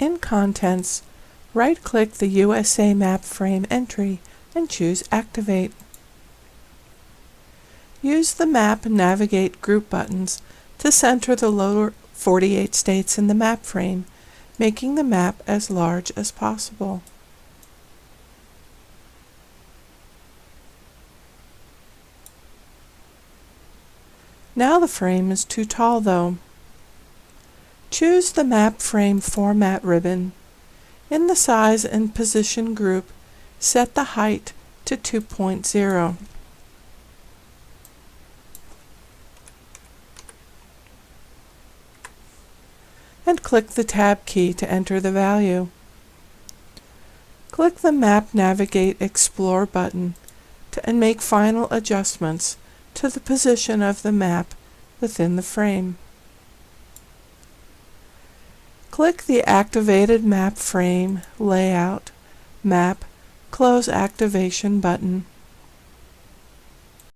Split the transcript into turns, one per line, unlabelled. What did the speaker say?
In Contents, right-click the USA Map Frame entry and choose Activate. Use the Map and Navigate group buttons to center the lower 48 states in the map frame, making the map as large as possible. Now the frame is too tall though. Choose the Map Frame Format ribbon. In the Size and Position group, set the height to 2.0. And click the Tab key to enter the value. Click the Map Navigate Explore button and make final adjustments to the position of the map within the frame. Click the Activated Map Frame Layout Map Close Activation button